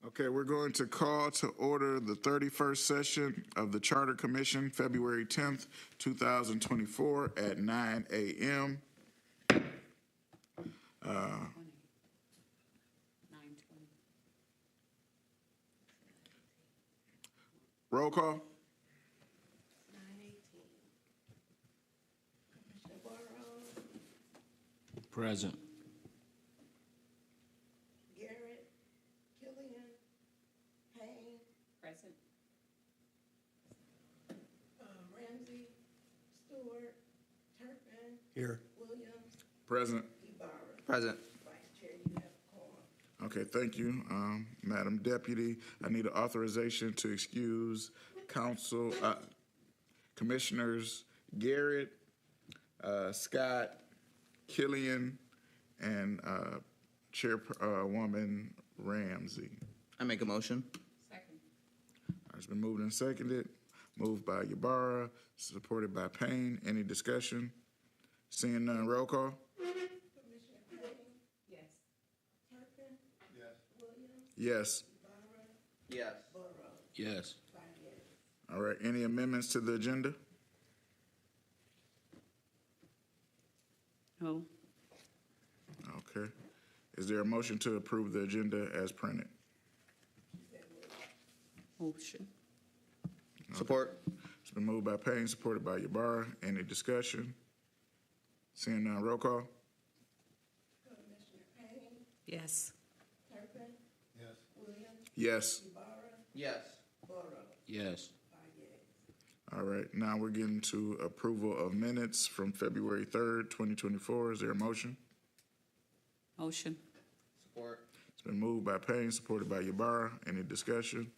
Okay, we're going to call to order the 31st session of the Charter Commission, February 10th, 2024 at 9 a.m. 9:20. Roll call. 9:18. Commissioner Burrows, Present. Garrett, Killian, Payne, Present. Ramsey, Stewart, Turpin, Here. Williams, Present. Ibarra. Present. Vice Chair, you have a quorum. Okay, thank you, Madam Deputy. I need an authorization to excuse council, Commissioners Garrett, Scott, Killian, and Chairwoman Ramsey. I make a motion. Second. It's been moved and seconded. Moved by Ibarra, supported by Payne. Any discussion? Seeing none, roll call. Commissioner Payne, Yes. Turpin, Yes. Williams, Yes. Ibarra, Yes. Burrows, Yes. 5 yeas. All right, any amendments to the agenda? No. Okay. Is there a motion to approve the agenda as printed? Motion. Support. It's been moved by Payne, supported by Ibarra. Any discussion? Seeing none, roll call. Commissioner Payne, Yes. Turpin, Yes. Williams, Yes. Ibarra, Yes. Burrows, Yes. 5 yeas. All right, now we're getting to approval of minutes from February 3rd, 2024. Is there a motion? Motion. Support. It's been moved by Payne, supported by Ibarra. Any discussion?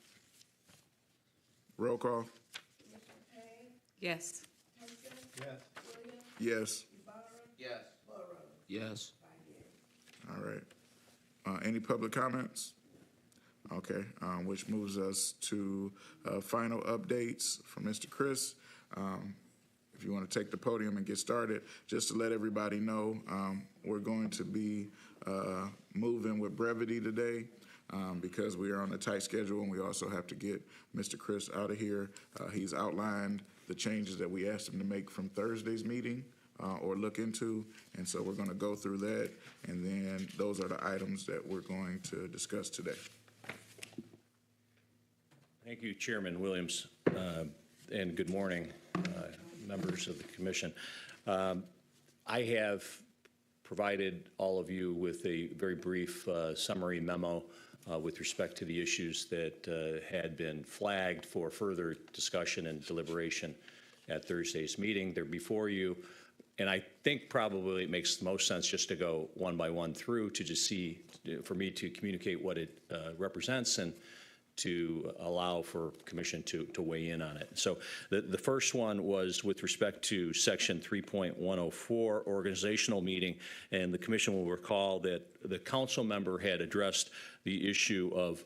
Roll call. Commissioner Payne, Yes. Turpin, yes. Williams, Yes. Ibarra, Yes. Burrows, Yes. 5 yeas. All right. Any public comments? Okay, which moves us to final updates from Mr. Chris. If you want to take the podium and get started, just to let everybody know, we're going to be moving with brevity today because we are on a tight schedule and we also have to get Mr. Chris out of here. He's outlined the changes that we asked him to make from Thursday's meeting or look into, and so we're going to go through that, and then those are the items that we're going to discuss today. Thank you, Chairman Williams, and good morning, members of the commission. I have provided all of you with a very brief summary memo with respect to the issues that had been flagged for further discussion and deliberation at Thursday's meeting. They're before you, and I think probably it makes the most sense just to go one by one through to just see, for me to communicate what it represents and to allow for commission to weigh in on it. So the first one was with respect to section 3.104 organizational meeting, and the commission will recall that the council member had addressed the issue of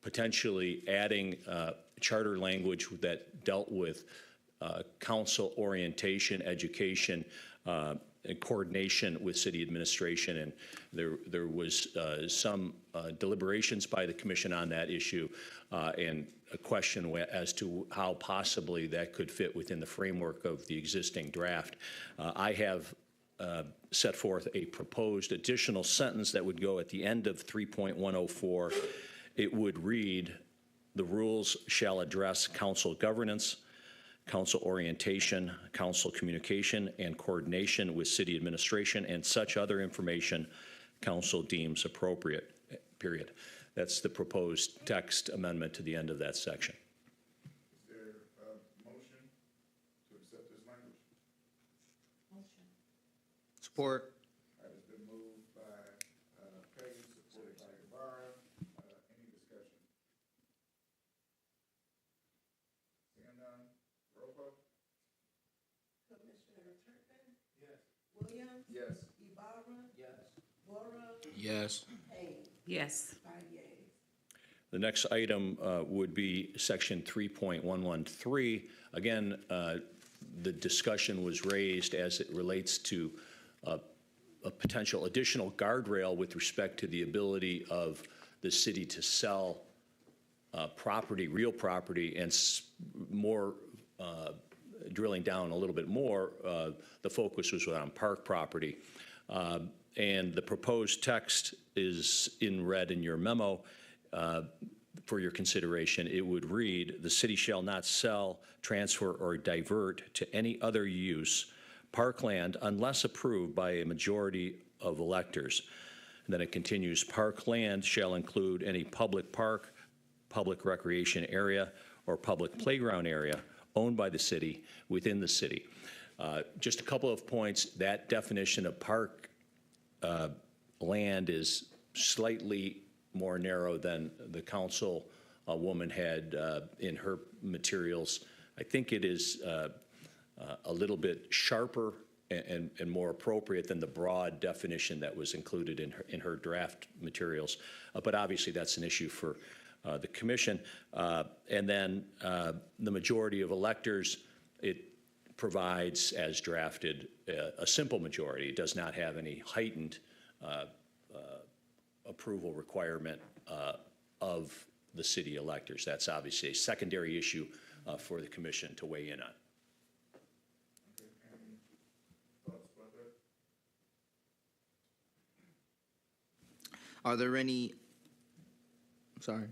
potentially adding charter language that dealt with council orientation, education, and coordination with city administration, and there was some deliberations by the commission on that issue, and a question as to how possibly that could fit within the framework of the existing draft. I have set forth a proposed additional sentence that would go at the end of 3.104. It would read, "The rules shall address council governance, council orientation, council communication, and coordination with city administration, and such other information council deems appropriate," period. That's the proposed text amendment to the end of that section. Is there a motion to accept this language? Motion. Support. All right, it's been moved by Payne, supported by Ibarra. Any discussion? Seeing none, roll call. Commissioner Turpin, yes. Williams, Yes. Ibarra, Yes. Burrows, Yes. Payne, Yes. 5 yeas. The next item would be section 3.113. Again, the discussion was raised as it relates to a potential additional guardrail with respect to the ability of the city to sell property, real property, and more drilling down a little bit more, the focus was on park property. And the proposed text is in red in your memo. For your consideration, it would read, "The city shall not sell, transfer, or divert to any other use parkland unless approved by a majority of electors." And then it continues, "Parkland shall include any public park, public recreation area, or public playground area owned by the city within the city." Just a couple of points. That definition of park land is slightly more narrow than the council woman had in her materials. I think it is a little bit sharper and more appropriate than the broad definition that was included in her draft materials. But obviously, that's an issue for the commission. And then the majority of electors, it provides, as drafted, a simple majority. It does not have any heightened approval requirement of the city electors. That's obviously a secondary issue for the commission to weigh in on. Are there any, sorry,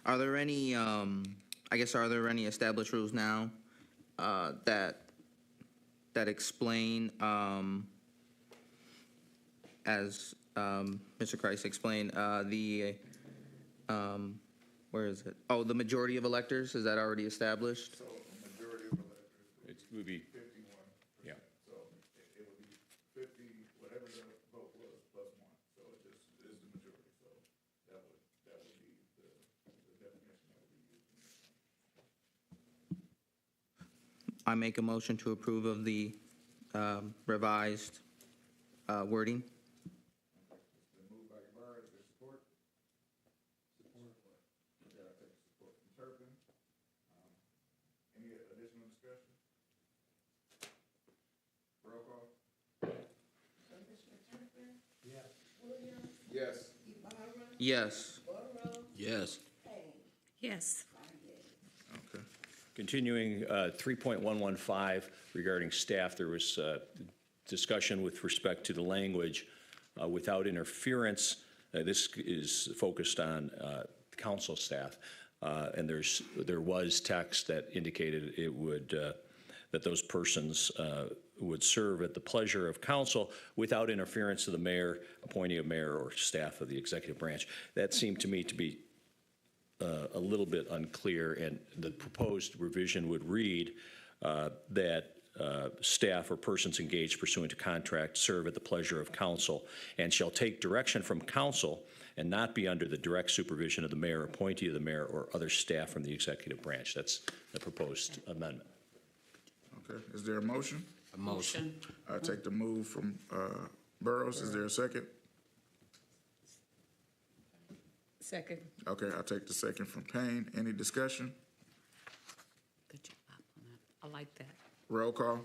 are there any, I guess, are there any established rules now that explain, as Mr. Kreis explained, where is it? Oh, the majority of electors, is that already established? So a majority of electors It would be, 51. yeah. So it would be 50, whatever the vote was, plus one. So it just is the majority. So that would be the definition that would be used. I make a motion to approve of the revised wording. It's been moved by Guevara. Is there support? Support. Okay, I'll take support from Turpin. Any additional discussion? Roll call. Commissioner Turpin? Yes. Williams? Yes. Ibarra? Yes. Burrow? Yes. Payne? Yes. 5 yeas. Okay. Continuing 3.115 regarding staff, there was discussion with respect to the language without interference. This is focused on council staff, and there was text that indicated it would that those persons would serve at the pleasure of council without interference of the mayor, appointee of mayor, or staff of the executive branch. That seemed to me to be a little bit unclear, and the proposed revision would read that staff or persons engaged pursuant to contract serve at the pleasure of council and shall take direction from council and not be under the direct supervision of the mayor, appointee of the mayor, or other staff from the executive branch. That's the proposed amendment. Okay. Is there a motion? Motion. I take the move from Burrows. Is there a second? Second. Okay, I'll take the second from Payne. Any discussion? Good job on that. I like that. Roll call.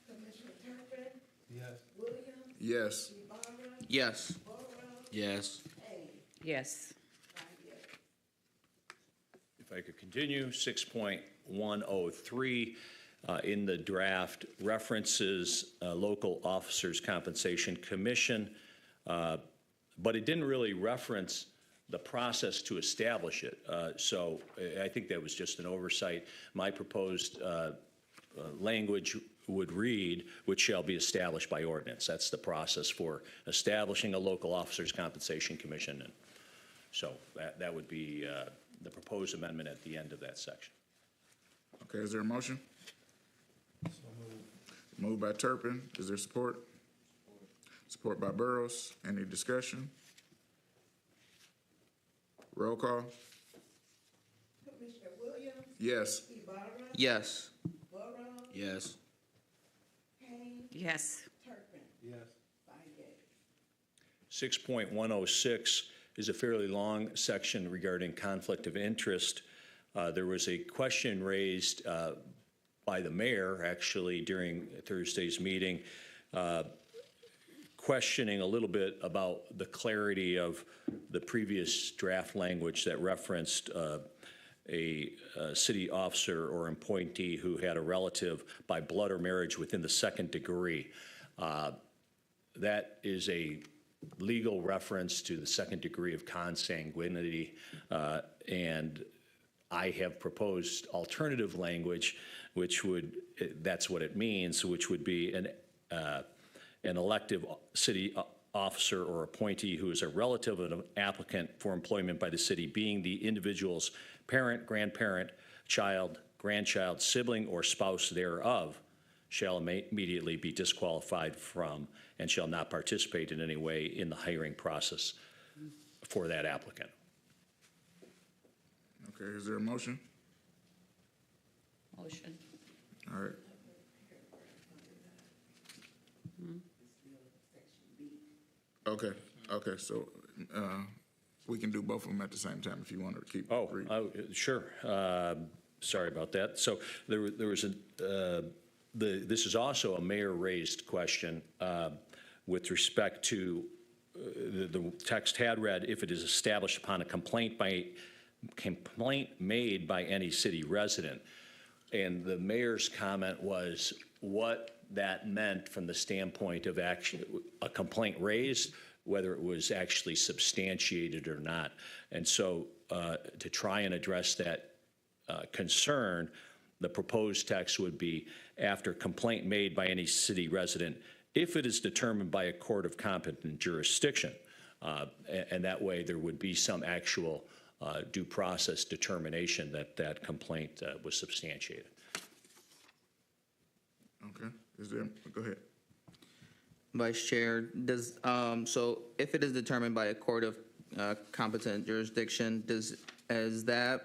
Commissioner Turpin? Yes. Williams? Yes. Ibarra? Yes. Burrow? Yes. Payne? Yes. 5 yeas. If I could continue, 6.103 in the draft references local officers compensation commission, but it didn't really reference the process to establish it. So I think that was just an oversight. My proposed language would read, which shall be established by ordinance. That's the process for establishing a local officers compensation commission. And so that would be the proposed amendment at the end of that section. Okay, is there a motion? Moved by Turpin. Is there support? Support by Burrows. Any discussion? Roll call. Commissioner Williams? Yes. Ibarra? Yes. Burrow? Yes. Payne? Yes. Turpin? Yes. 5 yeas. 6.106 is a fairly long section regarding conflict of interest. There was a question raised by the mayor, actually, during Thursday's meeting, questioning a little bit about the clarity of the previous draft language that referenced a city officer or appointee who had a relative by blood or marriage within the second degree. That is a legal reference to the second degree of consanguinity, and I have proposed alternative language, which would, that's what it means, which would be an elective city officer or appointee who is a relative of an applicant for employment by the city, being the individual's parent, grandparent, child, grandchild, sibling, or spouse thereof, shall immediately be disqualified from and shall not participate in any way in the hiring process for that applicant. Okay, is there a motion? Motion. All right. Okay, so we can do both of them at the same time if you want to keep. Sure. Sorry about that. So there was this is also a mayor-raised question with respect to the text had read, if it is established upon a complaint made by any city resident. And the mayor's comment was what that meant from the standpoint of actually a complaint raised, whether it was actually substantiated or not. And so to try and address that concern, the proposed text would be after complaint made by any city resident, if it is determined by a court of competent jurisdiction. And that way there would be some actual due process determination that that complaint was substantiated. Okay, is there, go ahead. Vice Chair, does, so if it is determined by a court of competent jurisdiction, does that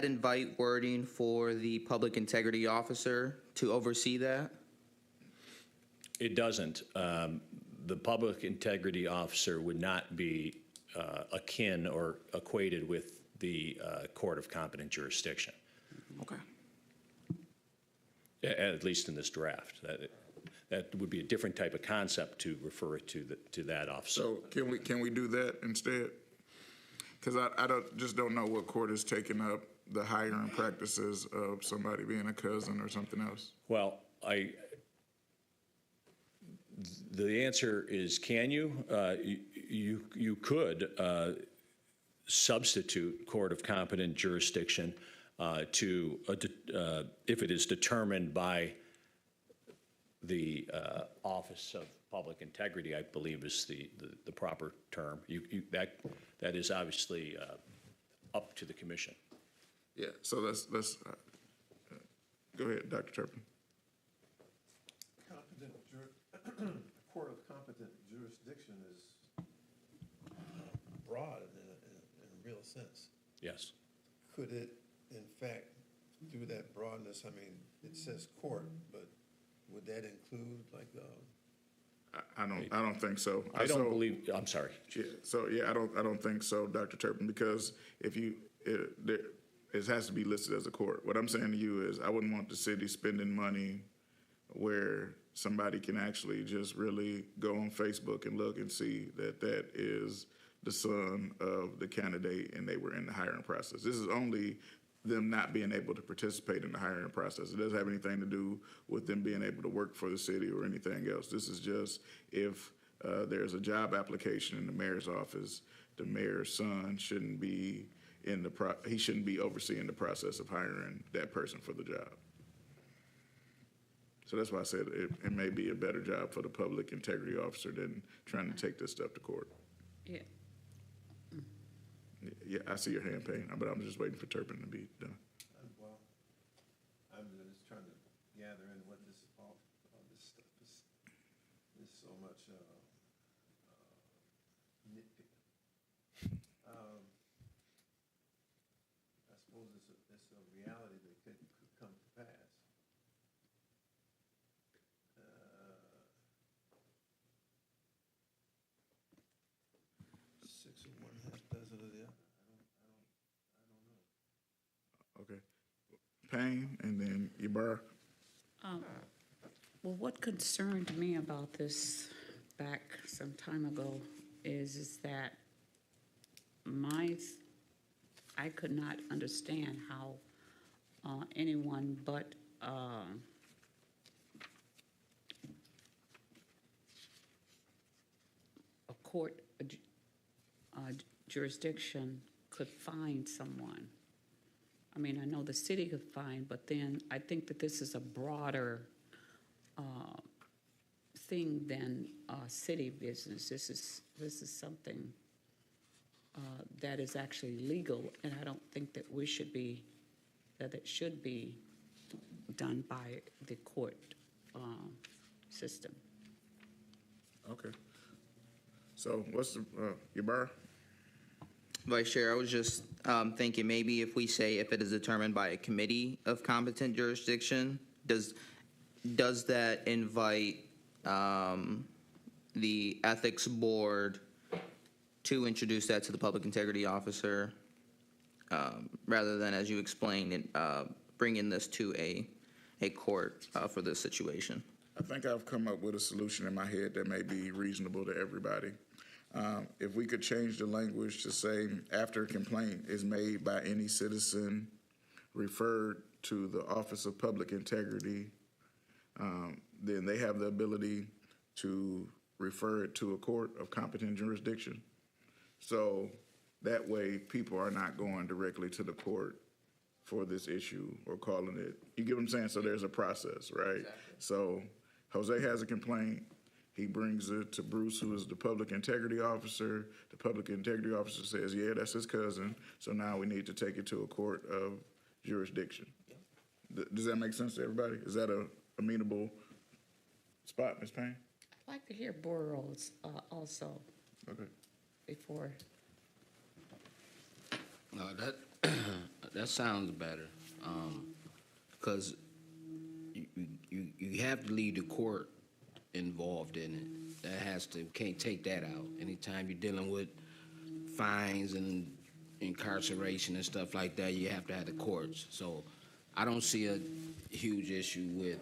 invite wording for the public integrity officer to oversee that? It doesn't. The public integrity officer would not be akin or equated with the court of competent jurisdiction. Okay. At least in this draft. That would be a different type of concept to refer it to that officer. So can we do that instead? Because I just don't know what court is taking up the hiring practices of somebody being a cousin or something else. Well, the answer is, can you? You could substitute court of competent jurisdiction to if it is determined by the Office of Public Integrity, I believe is the proper term. That is obviously up to the commission. Yeah. So let's go ahead, Dr. Turpin. Court of competent jurisdiction is broad in a real sense. Yes. Could it, in fact, do that broadness? I mean, it says court, but would that include like I don't think so. I don't believe. I'm sorry. Yeah. So yeah, I don't think so, Dr. Turpin, because if it has to be listed as a court. What I'm saying to you is I wouldn't want the city spending money where somebody can actually just really go on Facebook and look and see that that is the son of the candidate and they were in the hiring process. This is only them not being able to participate in the hiring process. It doesn't have anything to do with them being able to work for the city or anything else. This is just if there's a job application in the mayor's office, the mayor's son shouldn't be he shouldn't be overseeing the process of hiring that person for the job. So that's why I said it may be a better job for the public integrity officer than trying to take this stuff to court. Yeah. Yeah, I see your hand, Payne, but I'm just waiting for Turpin to be done. well, I'm just trying to gather in what this all this stuff is. There's so much nitpicking. I suppose it's a reality that could come to pass. 6 of one, half dozen of the other. I don't know. Okay. Payne and then Ybarra. Well, what concerned me about this back some time ago is that I could not understand how anyone but a court jurisdiction could fine someone. I mean, I know the city could fine, but then I think that this is a broader thing than city business. This is something that is actually legal, and I don't think that that it should be done by the court system. Okay. So what's the, Ybarra? Vice Chair, I was just thinking maybe if we say if it is determined by a committee of competent jurisdiction, does that invite the ethics board to introduce that to the public integrity officer, rather than, as you explained, bringing this to a court for this situation? I think I've come up with a solution in my head that may be reasonable to everybody. If we could change the language to say, after a complaint is made by any citizen referred to the Office of Public Integrity, then they have the ability to refer it to a court of competent jurisdiction. So that way, people are not going directly to the court for this issue or calling it. You get what I'm saying? So there's a process, right? Exactly. So Jose has a complaint. He brings it to Bruce, who is the public integrity officer. The public integrity officer says, yeah, that's his cousin. So now we need to take it to a court of jurisdiction. Does that make sense to everybody? Is that a amenable spot, Ms. Payne? I'd like to hear Burroughs also Okay. before. No, that sounds better, because you have to leave the court involved in it. That has to, can't take that out. Anytime you're dealing with fines and incarceration and stuff like that, you have to have the courts. So I don't see a huge issue with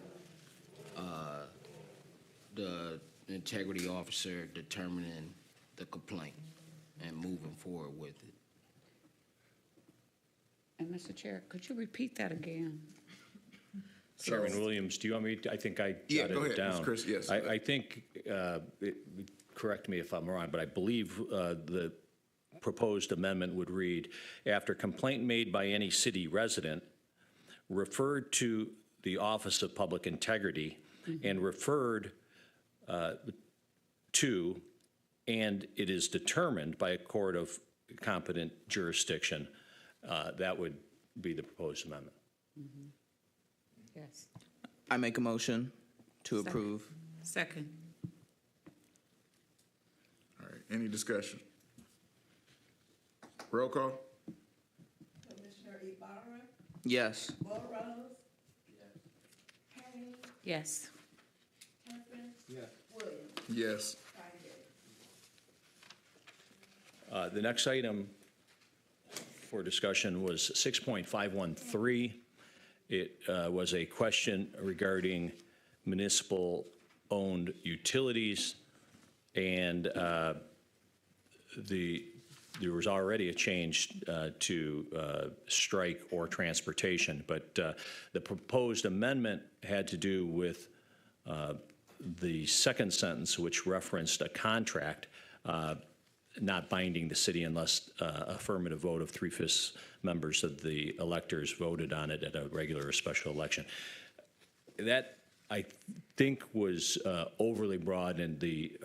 the integrity officer determining the complaint and moving forward with it. And Mr. Chair, could you repeat that again? Chairman Williams, do you want me to, I think I Yeah, jotted go it ahead, down. Mr. Chris, yes. I think, correct me if I'm wrong, but I believe the proposed amendment would read, after complaint made by any city resident referred to the Office of Public Integrity and referred to, and it is determined by a court of competent jurisdiction, that would be the proposed amendment. Yes. I make a motion to Second. approve. Second. All right. Any discussion? Roll call? Commissioner Ibarra, Yes. Burroughs. Payne, Yes. Turpin, Yes. Williams. Yes. 5 yeas. The next item for discussion was 6.513. It was a question regarding municipal-owned utilities, and there was already a change to strike or transportation, but the proposed amendment had to do with the second sentence, which referenced a contract not binding the city unless affirmative vote of 3/5 members of the electors voted on it at a regular or special election. That, I think, was overly broad, and the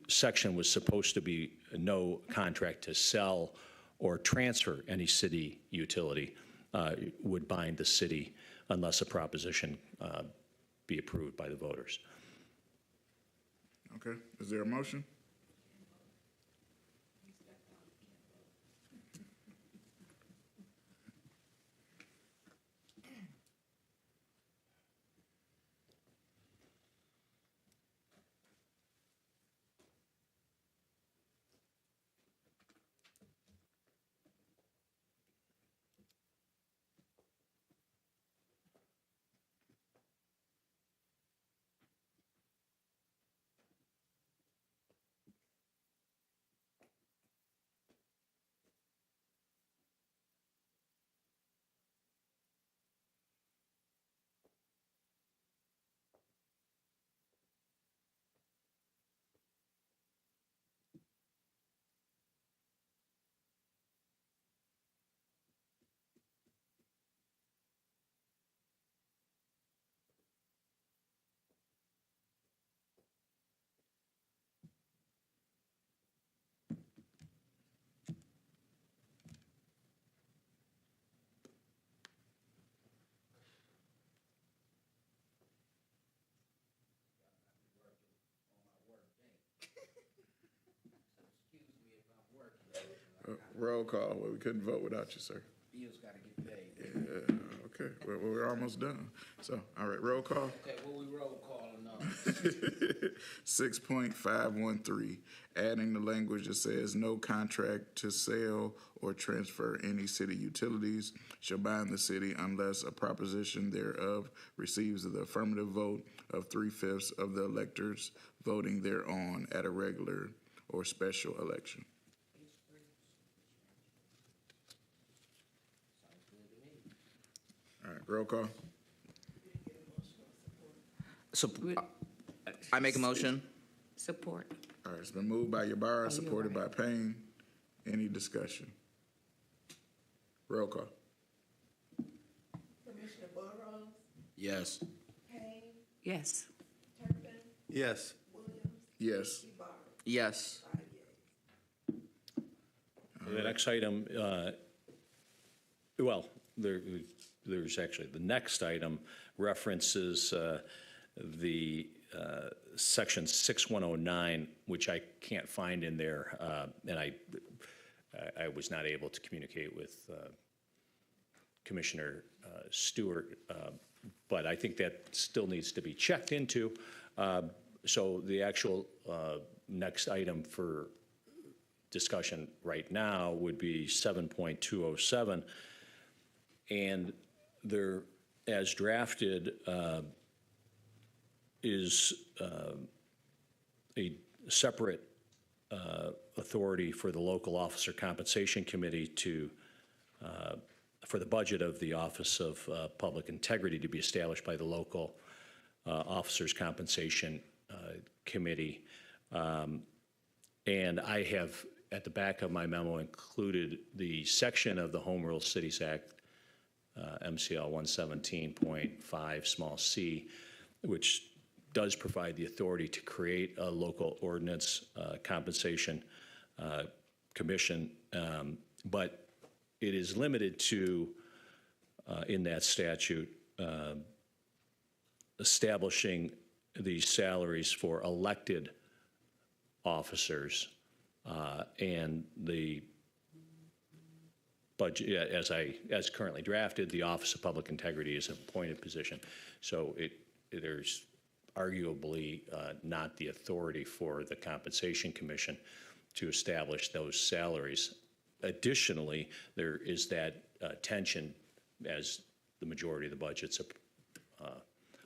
section was supposed to be no contract to sell or transfer any city utility would bind the city unless a proposition be approved by the voters. Okay. Is there a motion? Roll call. Well, we couldn't vote without you, sir. Bills gotta get paid. Yeah, okay, we're almost done. So, all right, roll call. Okay, what we roll calling on? 6.513, adding the language that says no contract to sell or transfer any city utilities shall bind the city unless a proposition thereof receives the affirmative vote of 3/5 of the electors voting thereon at a regular or special election. All right, roll call. So, I make a motion. Support. All right, it's been moved by Ybarra, supported by Payne. Any discussion? Roll call. Commissioner Burrows, Yes. Payne, Yes. Turpin, Yes. Williams, Yes. Ibarra, Yes. 5 yeas. The next item, there's actually, the next item references the section 6109, which I can't find in there, and I was not able to communicate with Commissioner Stewart, but I think that still needs to be checked into. So the actual next item for discussion right now would be 7.207. And there, as drafted, is a separate authority for the local officer compensation committee to, for the budget of the Office of Public Integrity to be established by the local officers compensation committee. And I have, at the back of my memo, included the section of the Home Rule Cities Act, MCL 117.5 small c, which does provide the authority to create a local ordinance compensation commission, but it is limited to, in that statute, establishing the salaries for elected officers, and the budget, as currently drafted, the Office of Public Integrity is an appointed position. So there's arguably not the authority for the Compensation Commission to establish those salaries. Additionally, there is that tension as the majority of the budget's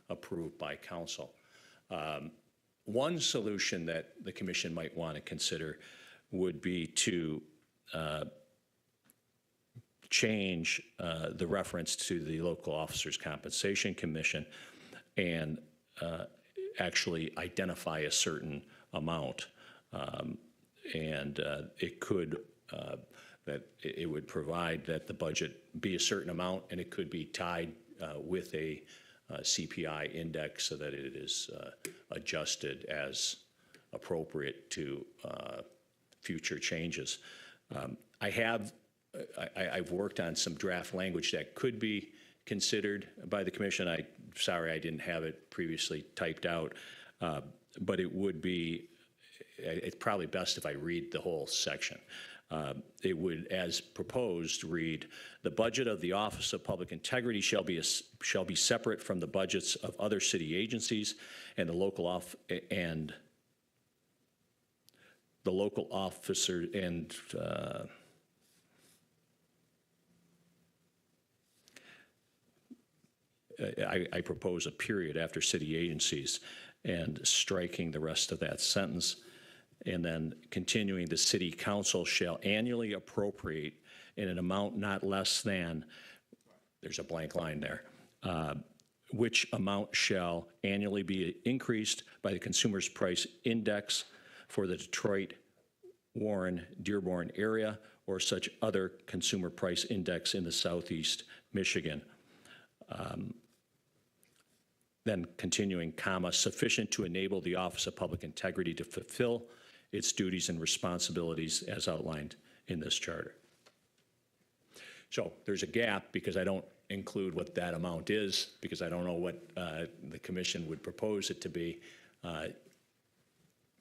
approved by council. One solution that the commission might want to consider would be to change the reference to the local officers compensation commission and actually identify a certain amount. And it could, that it would provide that the budget be a certain amount, and it could be tied with a CPI index so that it is adjusted as appropriate to future changes. I've worked on some draft language that could be considered by the commission. Sorry I didn't have it previously typed out, but it would be, it's probably best if I read the whole section. It would, as proposed, read, the budget of the Office of Public Integrity shall be separate from the budgets of other city agencies and the local officer and I propose a period after city agencies and striking the rest of that sentence. And then continuing, the city council shall annually appropriate in an amount not less than, there's a blank line there, which amount shall annually be increased by the Consumer's Price Index for the Detroit, Warren, Dearborn area, or such other consumer price index in the Southeast Michigan. Then continuing, comma, sufficient to enable the Office of Public Integrity to fulfill its duties and responsibilities as outlined in this charter. So there's a gap because I don't include what that amount is, because I don't know what the commission would propose it to be.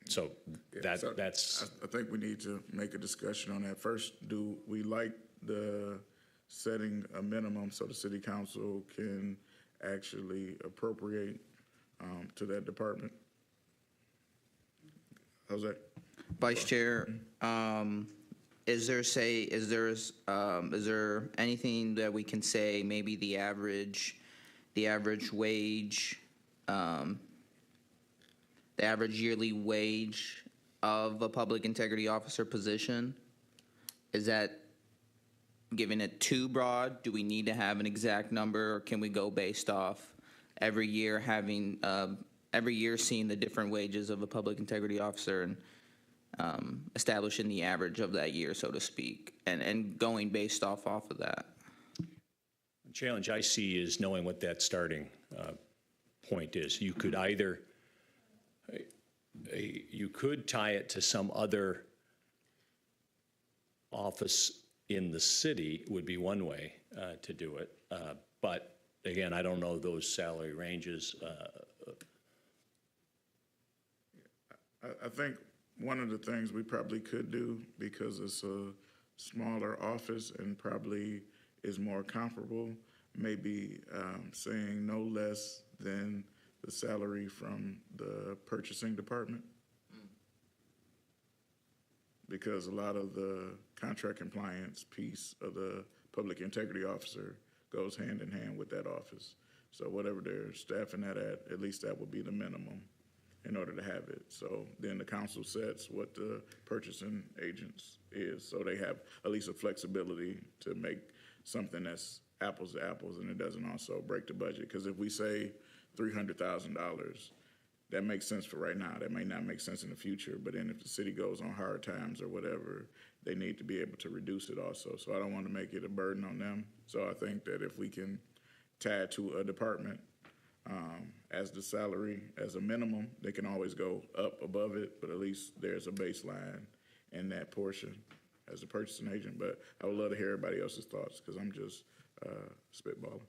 So Yeah, so that's, I think we need to make a discussion on that. First, do we like the setting a minimum so the city council can actually appropriate to that department? How's that? Vice Chair, is there anything that we can say, maybe the average wage, the average yearly wage of a public integrity officer position? Is that giving it too broad? Do we need to have an exact number, or can we go based off every year seeing the different wages of a public integrity officer and establishing the average of that year, so to speak, and going based off of that? the challenge I see is knowing what that starting point is. You could either, you could tie it to some other office in the city, would be one way to do it. But again, I don't know those salary ranges. I think one of the things we probably could do, because it's a smaller office and probably is more comparable, maybe saying no less than the salary from the purchasing department. Because a lot of the contract compliance piece of the public integrity officer goes hand in hand with that office. So whatever they're staffing that at least that would be the minimum in order to have it. So then the council sets what the purchasing agents is, so they have at least a flexibility to make something that's apples to apples, and it doesn't also break the budget. Because if we say $300,000, that makes sense for right now. That may not make sense in the future, but then if the city goes on hard times or whatever, they need to be able to reduce it also. So I don't want to make it a burden on them. So I think that if we can tie it to a department as the salary, as a minimum, they can always go up above it, but at least there's a baseline in that portion as a purchasing agent. But I would love to hear everybody else's thoughts, because I'm just spitballing.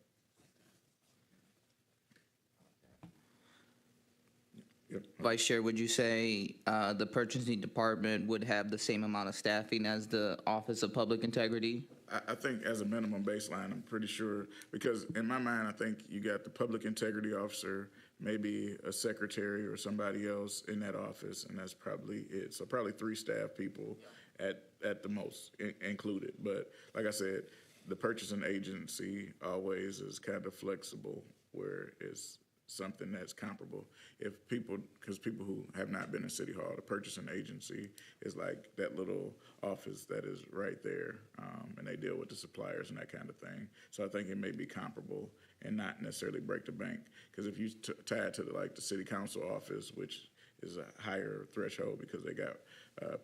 Yep. Vice Chair, would you say the purchasing department would have the same amount of staffing as the Office of Public Integrity? I think as a minimum baseline, I'm pretty sure, because in my mind, I think you got the public integrity officer, maybe a secretary or somebody else in that office, and that's probably it. So probably 3 staff people at the most included. But like I said, the purchasing agency always is kind of flexible, where it's something that's comparable. If people, because people who have not been in City Hall, the purchasing agency is like that little office that is right there, and they deal with the suppliers and that kind of thing. So I think it may be comparable and not necessarily break the bank. Because if you tie it to the city council office, which is a higher threshold because they got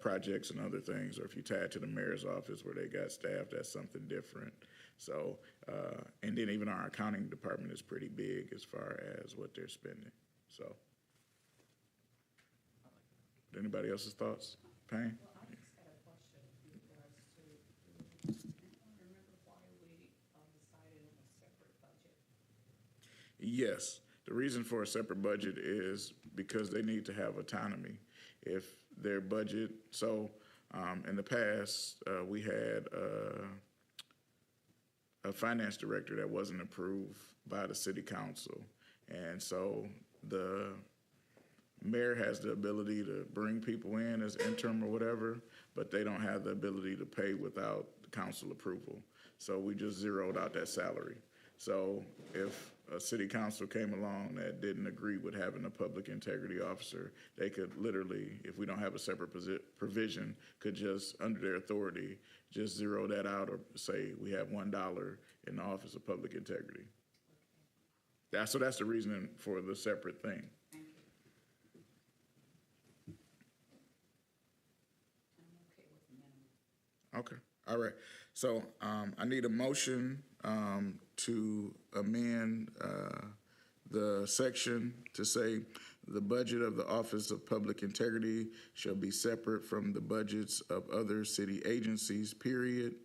projects and other things, or if you tie it to the mayor's office where they got staff, that's something different. So, and then even our accounting department is pretty big as far as what they're spending. So, anybody else's thoughts? Payne? Well, I just had a question in regards to, remember why we decided on a separate budget? Yes. The reason for a separate budget is because they need to have autonomy. If their budget, so in the past, we had a finance director that wasn't approved by the city council. And so the mayor has the ability to bring people in as interim or whatever, but they don't have the ability to pay without the council approval. So we just zeroed out that salary. So if a city council came along that didn't agree with having a public integrity officer, they could literally, if we don't have a separate provision, could just, under their authority, just zero that out or say we have $1 in the Office of Public Integrity. So that's the reasoning for the separate thing. Thank you. I'm okay with the minimum. Okay, all right. So I need a motion to amend the section to say the budget of the Office of Public Integrity shall be separate from the budgets of other city agencies, period.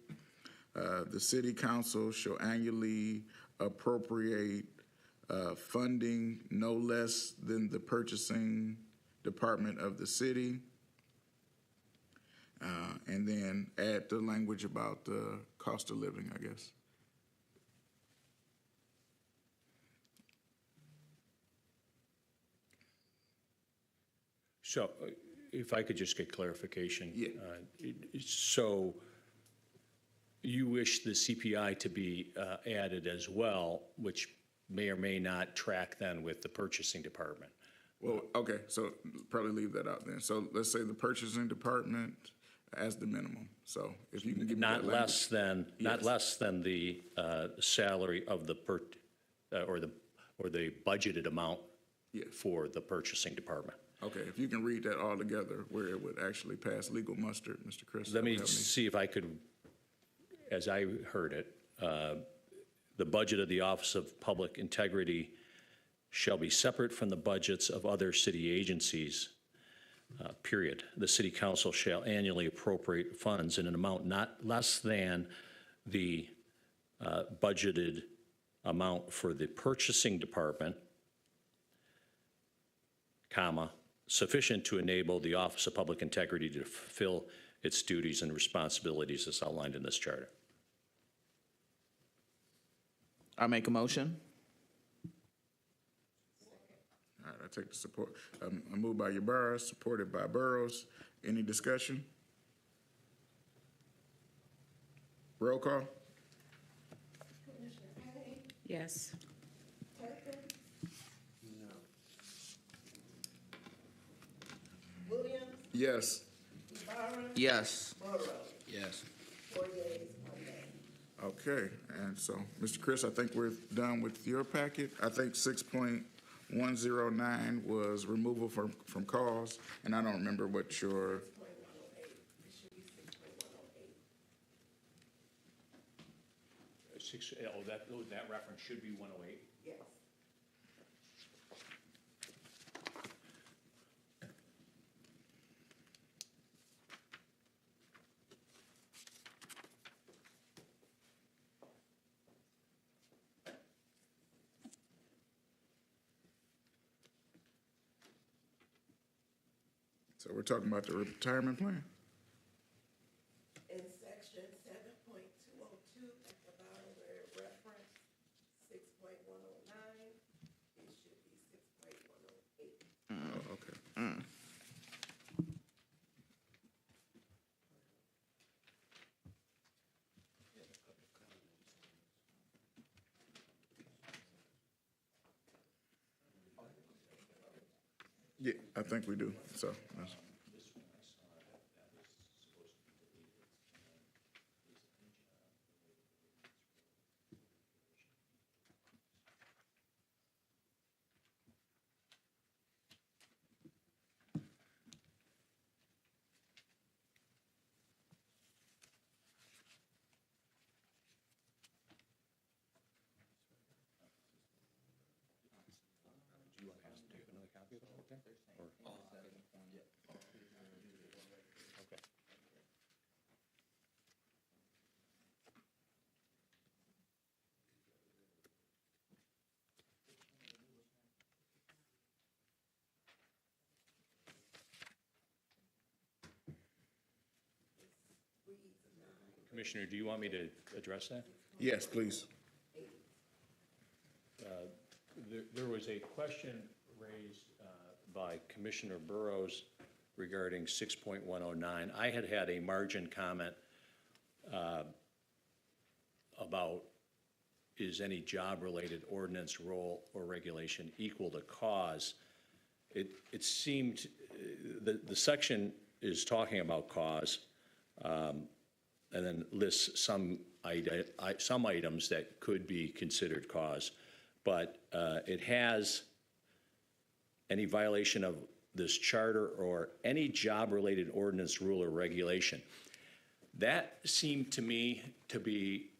The city council shall annually appropriate funding no less than the purchasing department of the city. And then add the language about the cost of living, I guess. So if I could just get clarification. Yeah. So you wish the CPI to be added as well, which may or may not track then with the purchasing department. Well, okay, so probably leave that out then. So let's say the purchasing department as the minimum. So if you can give me that Not language. not Yes. less than the salary of the or the budgeted amount Yes. for the purchasing department. Okay, if you can read that all together where it would actually pass legal muster, Mr. Chris. Let that me would help see if I could, as I heard it, the budget of the Office of Public Integrity shall be separate from the budgets of other city agencies, period. The city council shall annually appropriate funds in an amount not less than the budgeted amount for the purchasing department, comma, sufficient to enable the Office of Public Integrity to fulfill its duties and responsibilities as outlined in this charter. I make a motion. All right, I take the support. I move by Ybarra, supported by Burrows. Any discussion? Roll call? Commissioner Payne, Yes. Turpin. No. Williams, Yes. Byron, Yes. Burrows. Yes. 4 yeas, 1 nay. Okay, and so, Mr. Chris, I think we're done with your packet. I think 6.109 was removal from cause, and I don't remember what your, 6.108, it should be 6.108. That reference should be 108. Yes. so we're talking about the retirement plan? In section 7.202, at the bottom where it referenced 6.109, it should be 6.108. Oh, okay. Yeah, I think we do, so. Commissioner, do you want me to address that? Yes, please. There was a question raised by Commissioner Burrows regarding 6.109. I had a margin comment about is any job-related ordinance, rule, or regulation equal to cause? It seemed, the section is talking about cause, and then lists some items that could be considered cause. But it has any violation of this charter or any job-related ordinance, rule, or regulation. That seemed to me to be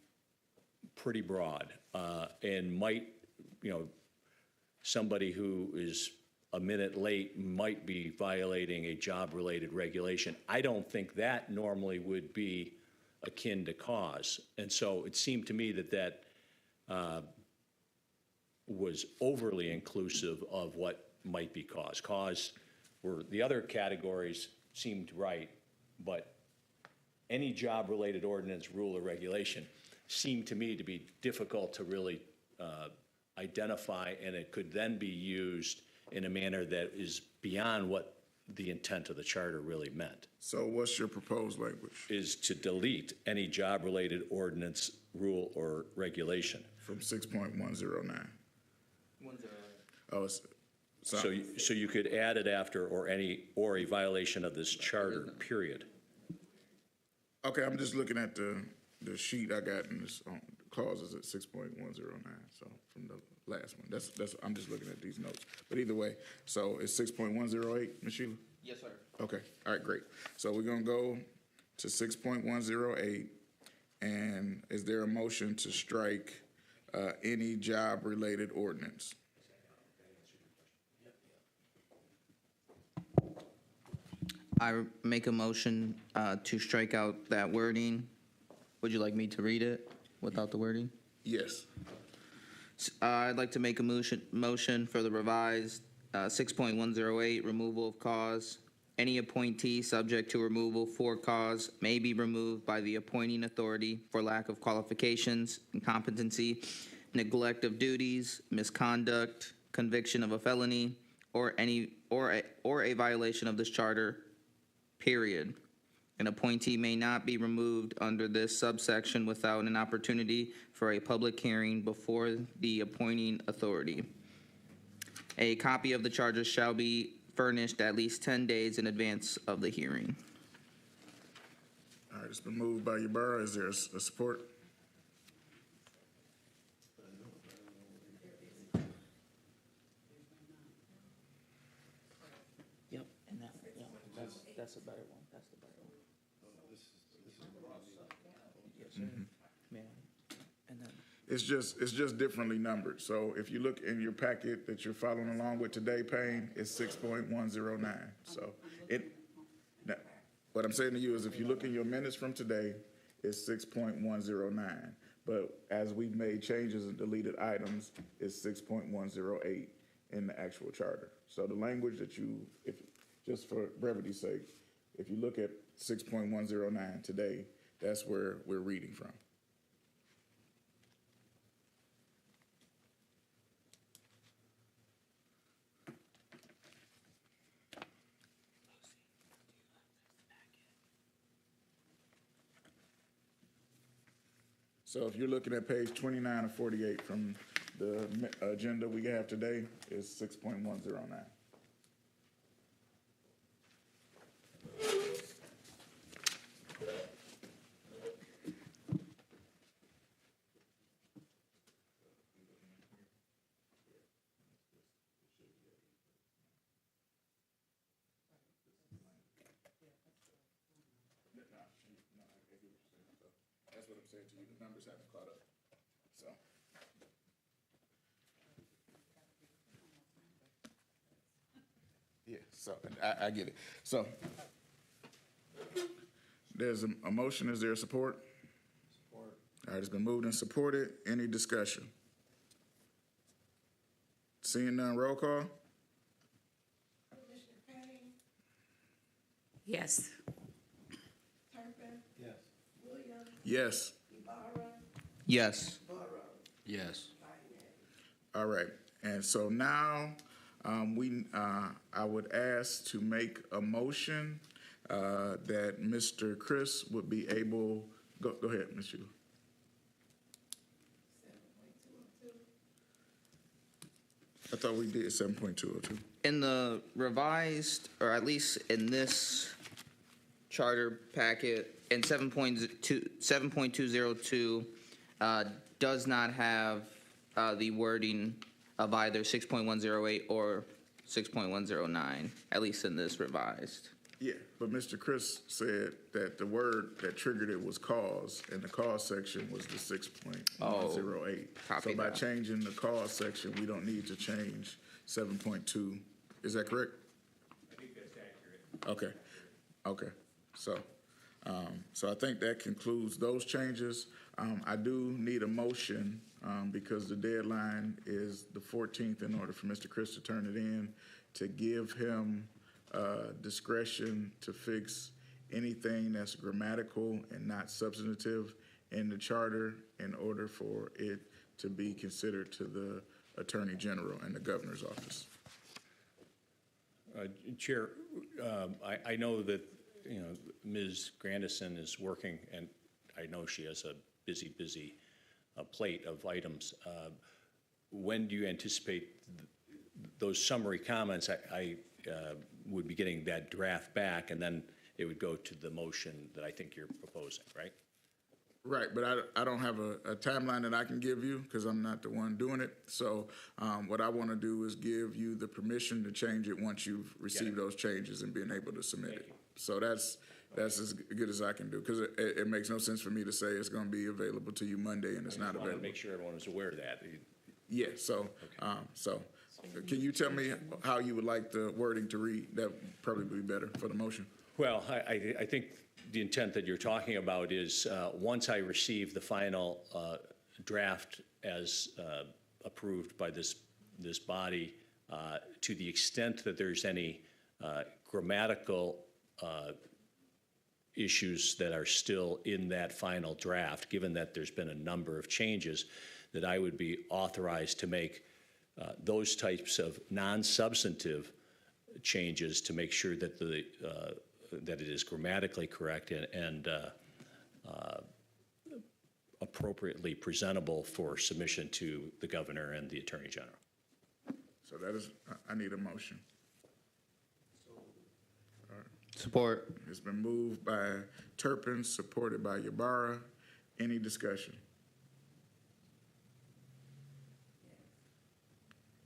pretty broad and might, somebody who is a minute late might be violating a job-related regulation. I don't think that normally would be akin to cause. And so it seemed to me that was overly inclusive of what might be cause. Cause where the other categories seemed right, but any job-related ordinance, rule, or regulation seemed to me to be difficult to really identify, and it could then be used in a manner that is beyond what the intent of the charter really meant, So what's your proposed language is to delete any job-related ordinance, rule, or regulation. from 6.109? Oh, it's, So you could add it after or a violation of this charter, period. okay, I'm just looking at the sheet I got in this clauses at 6.109, so from the last one. That's, I'm just looking at these notes. But either way, so it's 6.108, Ms. Sheila? Yes, sir. Okay, all right, great. So we're gonna go to 6.108, and is there a motion to strike any job-related ordinance? I make a motion to strike out that wording. Would you like me to read it without the wording? Yes. I'd like to make a motion for the revised 6.108, removal of cause. Any appointee subject to removal for cause may be removed by the appointing authority for lack of qualifications, incompetency, neglect of duties, misconduct, conviction of a felony, or a violation of this charter, period. An appointee may not be removed under this subsection without an opportunity for a public hearing before the appointing authority. A copy of the charges shall be furnished at least 10 days in advance of the hearing. All right, it's been moved by Ybarra. Is there a support? Yep, and that's a better one. That's the better one. Yes, sir. Yeah. And then It's just differently numbered. So if you look in your packet that you're following along with today, Payne, it's 6.109. So now, what I'm saying to you is if you look in your minutes from today, it's 6.109. But as we've made changes and deleted items, it's 6.108 in the actual charter. So the language that just for brevity's sake, if you look at 6.109 today, that's where we're reading from. So if you're looking at page 29 of 48 from the agenda we have today, is 6.109. That's what I'm saying to you, the numbers haven't caught up, so. Yeah, so, I get it. So, there's a motion, is there support? Support. All right, it's been moved and supported. Any discussion? Seeing none, roll call? Commissioner Payne, Yes. Turpin, Yes. Williams, Yes. Ibarra, yes. Burrow, Yes. Binance. All right, and so now, I would ask to make a motion, that Mr. Chris would be able, go ahead, Ms. Sheila. 7.202. I thought we did 7.202. In the revised, or at least in this charter packet, in 7.202, does not have the wording of either 6.108 or 6.109, at least in this revised. Yeah, but Mr. Chris said that the word that triggered it was cause, and the cause section was the 6.108. copy So by that. changing the cause section, we don't need to change 7.2. Is that correct? I think that's accurate. Okay. So I think that concludes those changes. I do need a motion, because the deadline is the 14th in order for Mr. Chris to turn it in, to give him discretion to fix anything that's grammatical and not substantive in the charter in order for it to be considered to the Attorney General and the Governor's office. Chair, I know that, you know, Ms. Grandison is working, and I know she has a busy plate of items. When do you anticipate those summary comments? I would be getting that draft back, and then it would go to the motion that I think you're proposing, right? Right, but I don't have a timeline that I can give you because I'm not the one doing it. So what I want to do is give you the permission to change it once you've received those changes and being able to submit it. So that's as good as I can do because it makes no sense for me to say it's going to be available to you Monday and it's not I want available. to make sure everyone is aware of that. Yeah, so can you tell me how you would like the wording to read? That would probably be better for the motion. Well, I think the intent that you're talking about is, once I receive the final draft as approved by this body, to the extent that there's any grammatical issues that are still in that final draft, given that there's been a number of changes, that I would be authorized to make those types of non-substantive changes to make sure that that it is grammatically correct and appropriately presentable for submission to the Governor and the Attorney General. So that is, I need a motion. Support. It's been moved by Turpin, supported by Ybarra. Any discussion?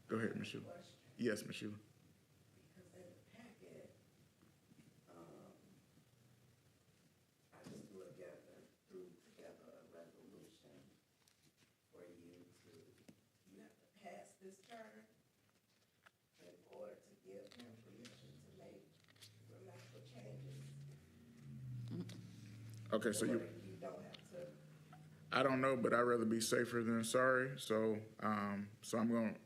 Go ahead, Ms. Shula. Yes, Ms. Shula. Because in the packet, I just threw together a resolution for you have to pass this charter in order to give him permission to make grammatical changes. Okay, so you don't have to. I don't know, but I'd rather be safer than sorry. So, so I'm going to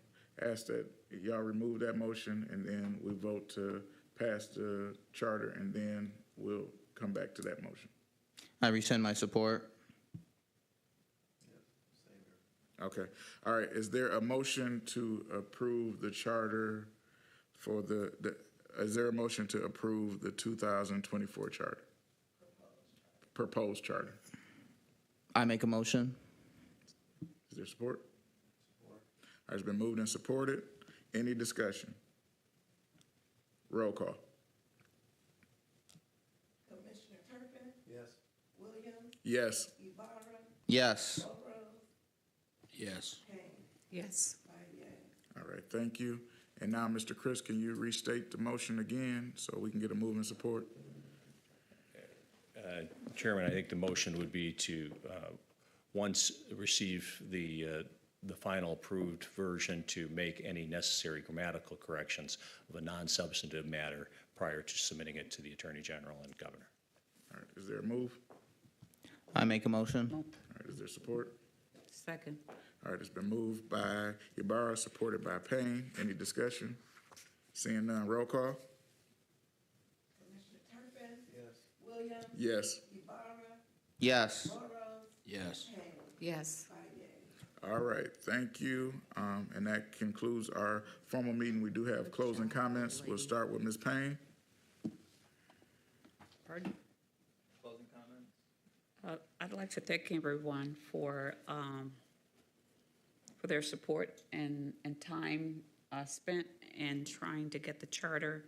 ask that y'all remove that motion and then we vote to pass the charter and then we'll come back to that motion. I rescind my support. Okay. All right. Is there a motion to approve the charter for is there a motion to approve the 2024 charter? Proposed charter. I make a motion. Is there support? Support. All right, it's been moved and supported. Any discussion? Roll call. Commissioner Turpin, Yes. Williams, Yes. Ibarra, Yes. Burrows, Yes. Kane, Yes. 5 yeas. All right, thank you. And now, Mr. Chris, can you restate the motion again so we can get a move and support? Chairman, I think the motion would be to, once receive the final approved version, to make any necessary grammatical corrections of a non-substantive matter prior to submitting it to the Attorney General and Governor. All right, is there a move? I make a motion. All right, is there support? Second. All right, it's been moved by Ybarra, supported by Payne. Any discussion? Seeing none, roll call? Commissioner Turpin, Yes. Williams, Yes. Ibarra, Yes. Burrows, Yes. Kane, Yes. 5 yeas. All right, thank you. And that concludes our formal meeting. We do have closing comments. We'll start with Ms. Payne. Pardon? Closing comments? I'd like to thank everyone for their support and time spent in trying to get the charter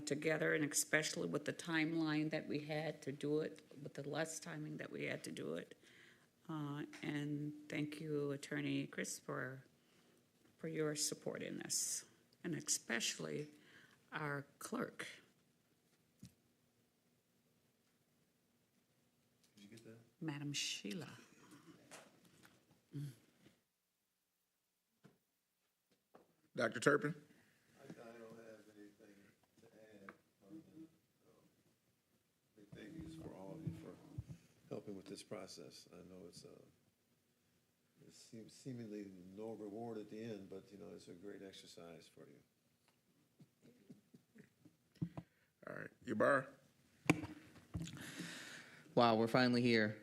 together, and especially with the timeline that we had to do it, with the less timing that we had to do it. And thank you, Attorney Chris, for your support in this, and especially our clerk. Did you get that? Madam Sheila. Dr. Turpin? I don't have anything to add. Big thank yous for all of you for helping with this process. I know it seems seemingly no reward at the end, but, you know, it's a great exercise for you. Yabar? Wow, we're finally here.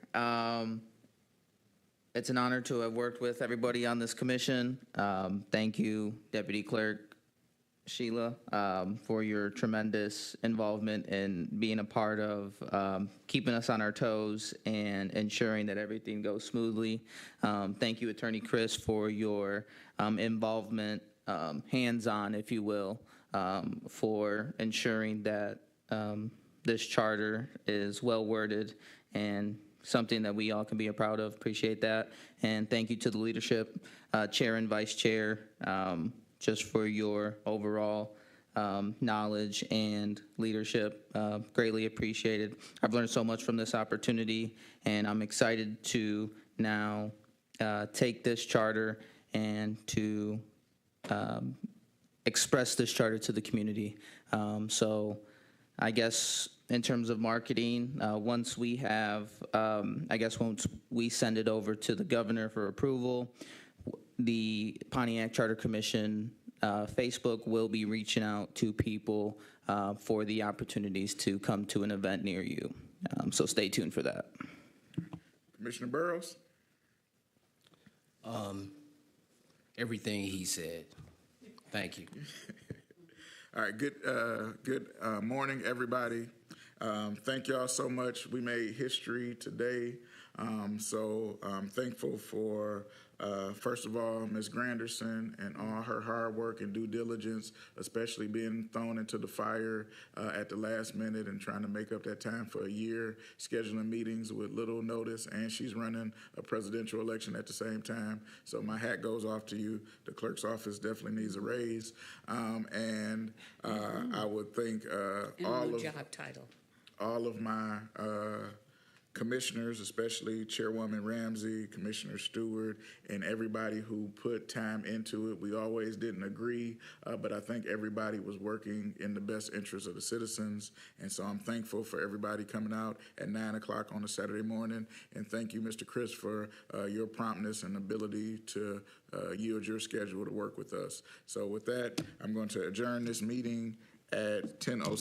It's an honor to have worked with everybody on this commission. Thank you, Deputy Clerk Sheila, for your tremendous involvement in being a part of keeping us on our toes and ensuring that everything goes smoothly. Thank you, Attorney Chris, for your involvement, hands-on, if you will, for ensuring that this charter is well-worded and something that we all can be proud of. Appreciate that. And thank you to the leadership, Chair and Vice Chair, just for your overall knowledge and leadership. Greatly appreciated. I've learned so much from this opportunity, and I'm excited to now take this charter and to express this charter to the community. So I guess in terms of marketing, once we have, once we send it over to the governor for approval, the Pontiac Charter Commission Facebook will be reaching out to people for the opportunities to come to an event near you. So stay tuned for that. Commissioner Burrows? Everything he said. Thank you. All right, good morning, everybody. Thank y'all so much. We made history today. So I'm thankful for, first of all, Ms. Granderson and all her hard work and due diligence, especially being thrown into the fire at the last minute and trying to make up that time for a year, scheduling meetings with little notice, and she's running a presidential election at the same time. So my hat goes off to you. The clerk's office definitely needs a raise. And I would thank And a new job title. all of my commissioners, especially Chairwoman Ramsey, Commissioner Stewart, and everybody who put time into it. We always didn't agree, but I think everybody was working in the best interest of the citizens. And so I'm thankful for everybody coming out at 9 o'clock on a Saturday morning. And thank you, Mr. Chris, for your promptness and ability to yield your schedule to work with us. So with that, I'm going to adjourn this meeting at 10:06.